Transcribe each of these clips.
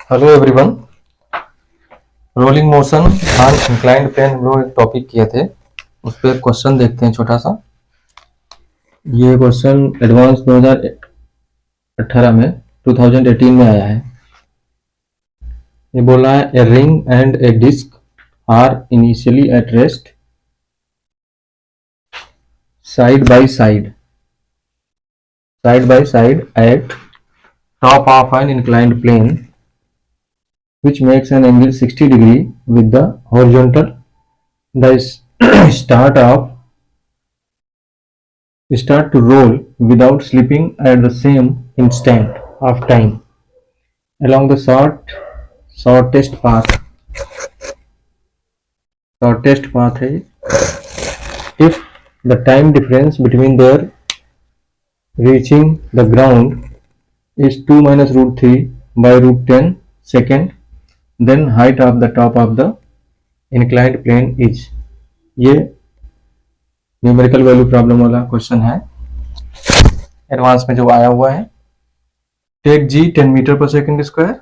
Hello everyone. Rolling motion on inclined plane हम लोग एक टॉपिक किए थे, उस पर एक क्वेश्चन देखते हैं छोटा सा। ये क्वेश्चन एडवांस 2018 में 2018 में आया है। ये बोला है a ring and a disc are initially at rest side by side at top of an inclined plane which makes an angle 60 degree with the horizontal. The start to roll without slipping at the same instant of time along the shortest path है if the time difference between their reaching the ground is 2 minus root 3 by root 10 second, then height of the top of the inclined plane is। ये numerical value problem वाला question है, advance में जो आया हुआ है। Take जी 10 metre पर second square,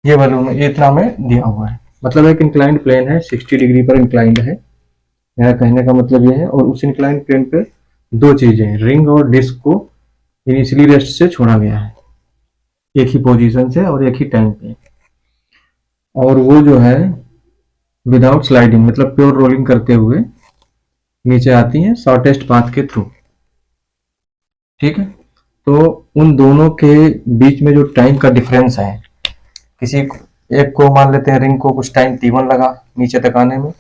ये वैल्यू में इतना में दिया हुआ है। मतलब एक इंक्लाइंड प्लेन है, 60 डिग्री पर इंक्लाइंड है। मेरा कहने का मतलब ये है। और उस इंक्लाइंड प्लेन पे दो चीजें, रिंग और डिस्क को इनिशियली रेस्ट से छोड़ा गया है, एक ही पोजीशन से और एक ही टाइम पे। और वो जो है विदाउट स्लाइडिंग, मतलब प्योर रोलिंग करते हुए नीचे आती हैं शॉर्टेस्ट पाथ के थ्रू। ठीक है, तो उन दोनों के बीच में जो टाइम का डिफरेंस है, किसी एक को मान लेते हैं, रिंग को कुछ टाइम t1 लगा नीचे तक आने में,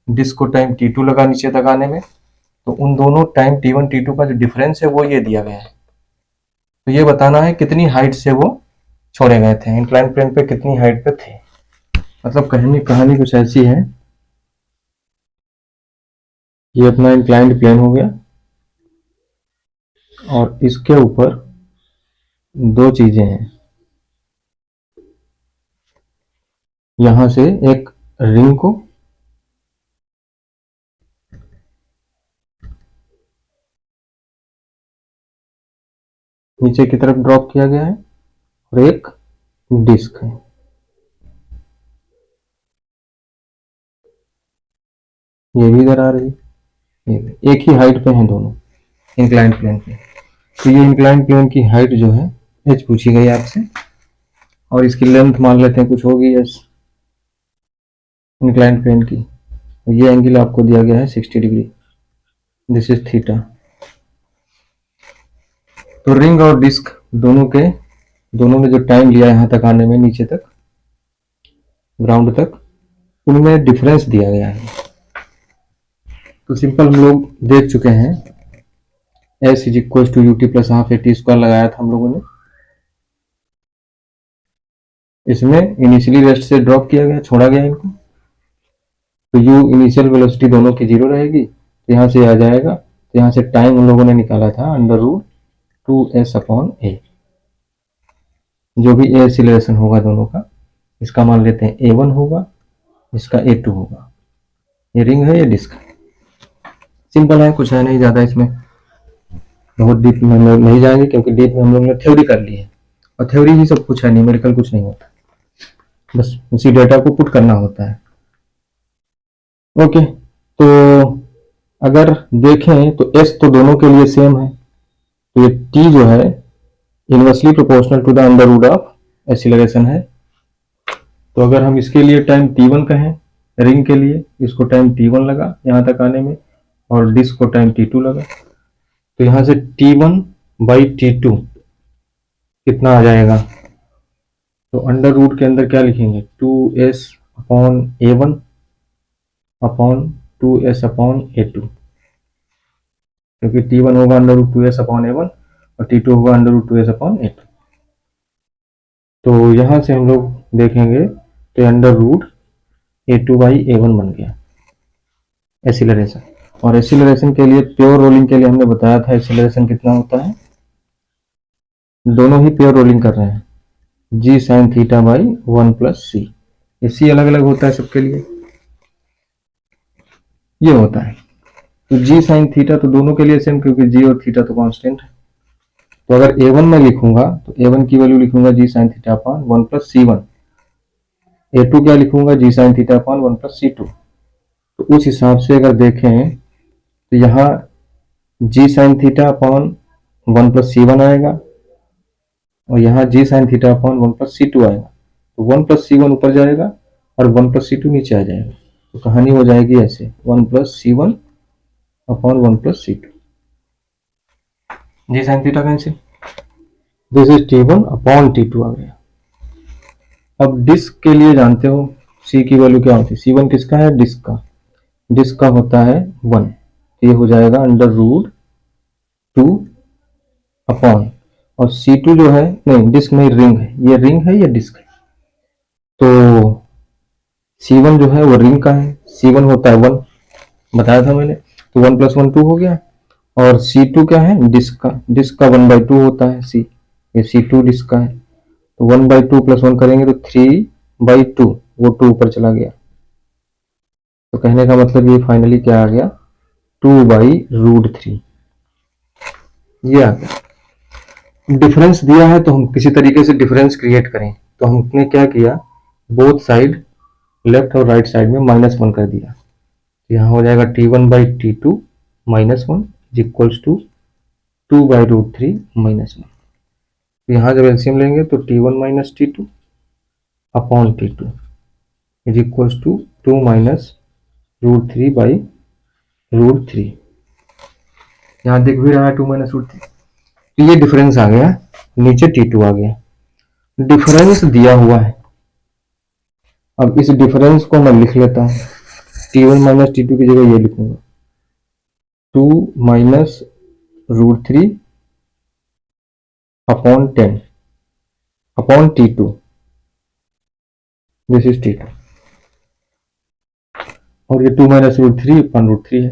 डिस्क को टाइम t2 लगा नीचे तक आने में। तो उन दोनों टाइम t1 t2 का जो डिफरेंस है वो ये दिया गया है। तो ये बताना है कितनी हाइट से वो छोड़े गए थे, इंक्लाइन प्लेन पे कितनी हाइट पे थे। मतलब कहानी कुछ ऐसी है। ये अपना इंक्लाइंड प्लेन हो गया और इसके ऊपर दो चीजें हैं। यहां से एक रिंग को नीचे की तरफ ड्रॉप किया गया है और एक डिस्क है। ये भी इधर आ रही है, ये भी एक ही हाइट पे हैं दोनों इंक्लाइंड प्लेन पे। तो ये इंक्लाइंड प्लेन की हाइट जो है h पूछी गई आपसे, और इसकी लेंथ मान लेते हैं कुछ होगी s इंक्लाइंड प्लेन की। ये एंगल आपको दिया गया है 60 डिग्री, दिस इज थीटा। तो रिंग और डिस्क दोनों ने जो टाइम लिया यहाँ तक आने में, नीचे तक ग्राउंड तक, उनमें डिफरेंस दिया गया है। तो सिंपल हम लोग देख चुके हैं, s is equal to ut plus half a t square लगाया था हम लोगों ने। इसमें इनिशियली रेस्ट से ड्रॉप किया गया, छोड़ा गया इनको। तो u इनिशियल वेलोसिटी दोनों की 0 रहेगी, तो यहाँ से आ जाएगा। तो यहाँ से टाइम हम लोगों ने निकाला था under root 2s upon a, जो भी a एक्सीलरेशन होगा दोनों का, इसका मान लेते हैं a1 होगा, इसका a2 होगा। ये रिंग है, ये डिस्क है। सिंपल है, कुछ है नहीं ज़्यादा इसमें, बहुत डीप में हम लोग नहीं जाएंगे क्योंकि डीप में हम लोग ने थ्योरी कर ली है, और थ्योरी ही सब कुछ है, न्यूमेरिकल कुछ नहीं होता, बस उसी डेटा को पुट करना होता है। ओके, तो अगर देखें तो s तो दोनों के लिए सेम है, तो ये t जो है inversely proportional to the under root of acceleration है। तो अगर हम इसके लिए टाइम t1 कहें, रिंग के लिए इसको टाइम t1 लगा यहाँ तक आने में, और डिस्क को टाइम t2 लगा, तो यहाँ से t1 बाई t2 कितना आ जाएगा। तो अंडर रूट के अंदर क्या लिखेंगे, 2s upon a1 upon 2s upon a2, क्योंकि t1 होगा under root 2s upon a1 और t2 होगा under root 2s upon a2। तो यहाँ से हम लोग देखेंगे तो under root a2 by a1 बन गया एक्सीलरेशन। और एक्सीलरेशन के लिए, प्योर रोलिंग के लिए हमने बताया था एक्सीलरेशन कितना होता है, दोनों ही प्योर रोलिंग कर रहे हैं, g sine theta by 1 plus c। ये c अलग अलग होता है सबके लिए, ये होता है। तो g साइन थीटा तो दोनों के लिए सेम, क्योंकि g और थीटा तो कांस्टेंट है। तो अगर a1 में लिखूंगा तो a1 की वैल्यू लिखूंगा g sin theta upon 1 plus c1, a2 क्या लिखूंगा g sin theta upon 1 plus c2। तो उस हिसाब से अगर देखें तो यहाँ g sin theta upon 1 plus c1 आएगा और यहाँ g sin theta upon 1 plus c2 आएगा। तो 1 प्लस c1 ऊपर जाएगा और 1 प्लस c2 नीचे आ जाएगा। तो कहानी हो जाएगी ऐसे 1 plus c1 upon 1 plus c2, G sin theta cancel, this is t1 upon t2 आ गया। अब डिस्क के लिए जानते हो c की वैल्यू क्या होती है, c1 किसका है, डिस्क का होता है 1, ये हो जाएगा अंडर रूट 2 अपॉन, और c2 जो है, नहीं डिस्क नहीं रिंग है, ये रिंग है, ये डिस्क है। तो c1 जो है वो रिंग का है, c1 होता है 1, बताया था मैंने, तो 1 प्लस 1 2 हो गया। और c2 क्या है, डिस्क का 1/2 होता है c, ये c2 डिस्क का है। तो 1/2 प्लस 1 करेंगे तो 3/2, वो 2 ऊपर चला गया। तो कहने का मतलब ये फाइनली क्या आ गया, 2/√3, ये आ गया। डिफरेंस दिया है तो हम किसी तरीके से डिफरेंस क्रिएट करें, तो हमने क्या किया, बोथ साइड लेफ्ट और राइट साइड में -1 कर दिया। यहाँ हो जाएगा t1/t2 -1 इज इक्वल्स टू 2/√3 -1। यहाँ जब एलसीएम लेंगे तो t1 minus t2 upon t2 is equals to 2 minus √3/√3। यहाँ दिख भी रहा है 2 माइनस √3। तो ये डिफरेंस आ गया, नीचे t2 आ गया, डिफरेंस दिया हुआ है। अब इस डिफरेंस को मैं लिख लेता हूँ, t1 माइनस t2 की जगह ये लिखूंगा 2 minus √3 upon 10 upon t2, this is t2, और ये 2 माइनस √3 अपॉन √3 है।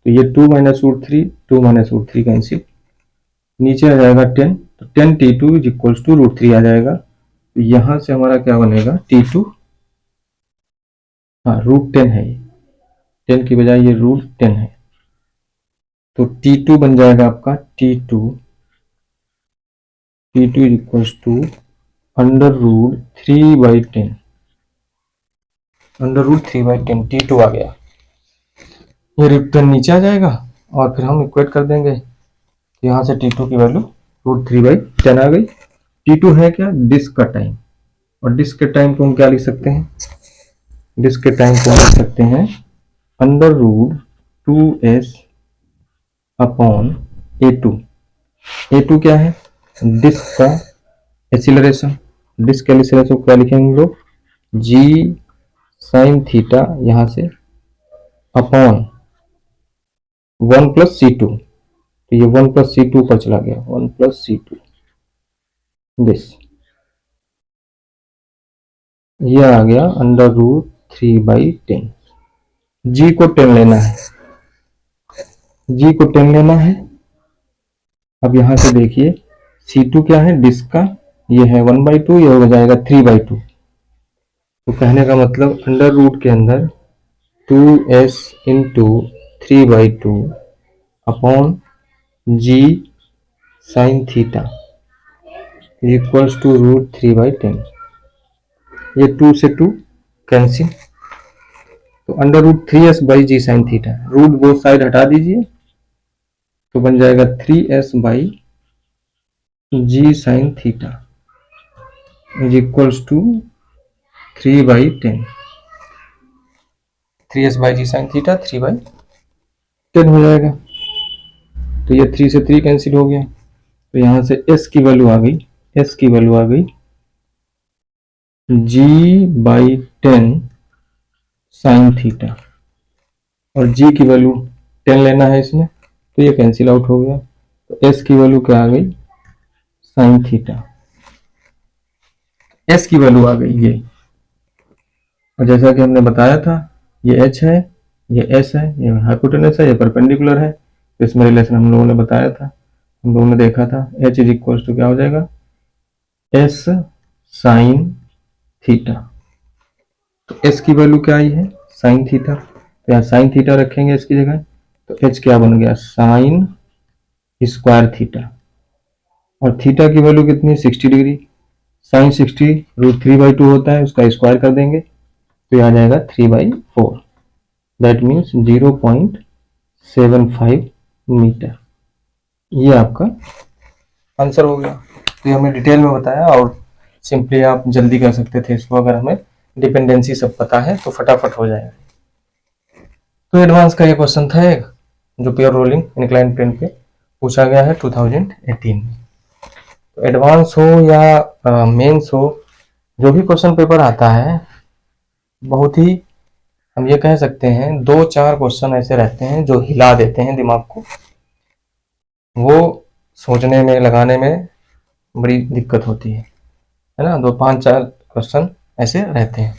तो ये 2 माइनस √3 कैंसिल, नीचे आ जाएगा 10, तो 10 t2 इज इक्वल्स टू √3 आ जाएगा। तो यहाँ से हमारा क्या बनेगा, t2, हाँ √10 है, ये 10 की बजाय ये √10 है। तो t2 बन जाएगा आपका t2 is equals to √3/10, √3/10 t2 आ गया। ये √10 नीचे आ जाएगा और फिर हम इक्वेट कर देंगे, यहाँ से t2 की वैल्यू √3/10 आ गई। t2 है क्या, डिस्क का टाइम, और डिस्क के टाइम को हम क्या लिख सकते हैं, डिस्क के टाइम को हम लिख सकते हैं √2s अपॉन a2 क्या है, डिस्क का एक्सीलरेशन, डिस्क का एक्सीलरेशन क्या लिखेंगे हम लोग, g sin थीटा यहाँ से अपॉन 1 प्लस c2, तो ये 1 प्लस c2 पर चला गया, 1 प्लस c2, दिस, ये आ गया √3/10। g को 10 लेना है, g को 10 लेना है। अब यहाँ से देखिए c2 क्या है, डिस्क का, ये है 1/2, ये हो जाएगा 3/2। तो कहने का मतलब अंडर रूट के अंदर 2s into 3/2 upon g sin theta equals to √3/10। ये 2 से 2 कैंसिल, तो अंडर√3s/g sin theta, root both side हटा दीजिए तो बन जाएगा 3s/g sin theta is equals to 3/10, 3s/g sin theta 3/10 हो जाएगा। तो ये 3 से 3 कैंसिल हो गया, तो यहाँ से s की वैल्यू आ गई, g/10 sin थीटा, और g की वैल्यू 10 लेना है इसमें, तो ये कैंसिल आउट हो गया। तो s की वैल्यू क्या आ गई, sin थीटा, s की वैल्यू आ गई ये, और जैसा कि हमने बताया था ये h है, ये s है, ये हाइपोटेनस है, ये परपेंडिकुलर है। तो इसमें रिलेशन हम लोगों ने बताया था, हम लोगों ने देखा था, h इज इक्वल्स टू क्या हो जाएगा, s sin थीटा। तो s की वैल्यू क्या आई है, sin थीटा, तो यहाँ sin थीटा रखेंगे इसकी जगह, तो h क्या बन गया, sin स्क्वायर थीटा। और थीटा की वैल्यू कितनी है 60 डिग्री। साइन 60 √3/2 होता है, उसका स्क्वायर कर देंगे तो ये आ जाएगा 3/4, दैट मीन्स 0.75 मीटर। ये आपका आंसर हो गया। तो ये हमने डिटेल में बताया और सिंपली आप जल्दी कर सकते थे इसको, अगर हमें डिपेंडेंसी सब पता है तो फटाफट हो जाएगा। तो एडवांस का ये क्वेश्चन था एक, जो प्योर रोलिंग इंक्लाइन प्लेन पे पूछा गया है 2018 में। तो एडवांस हो या मेंस हो, जो भी क्वेश्चन पेपर आता है, बहुत ही हम ये कह सकते हैं 2-4 क्वेश्चन ऐसे रहते हैं जो हिला देते हैं दिमाग को, वो सोचने में लगाने में बड़ी दिक्कत होती है ना। 2-5-4 क्वेश्चन ऐसे रहते हैं,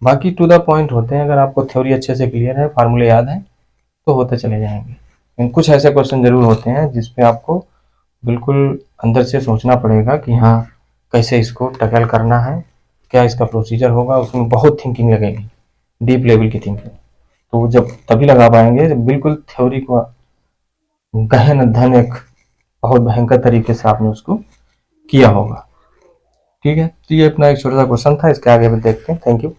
बाकी टू द पॉइंट होते हैं। अगर आपको थ्योरी अच्छे से क्लियर है, फार्मूले याद है, तो होते चले जाएंगे। लेकिन कुछ ऐसे क्वेश्चन जरूर होते हैं जिसपे आपको बिल्कुल अंदर से सोचना पड़ेगा कि हाँ कैसे इसको टैकल करना है, क्या इसका प्रोसीजर होगा। उसमें बहुत थिंकिंग लगेगी, डीप लेवल की थिंकिंग। तो जब तभी लगा पाएंगे जब बिल्कुल थ्योरी को गहन अध्ययन एक बहुत भयंकर तरीके से आपने उसको किया होगा। ठीक है, तो ये अपना एक छोटा सा क्वेश्चन था, इसके आगे भी देखते हैं। Thank you.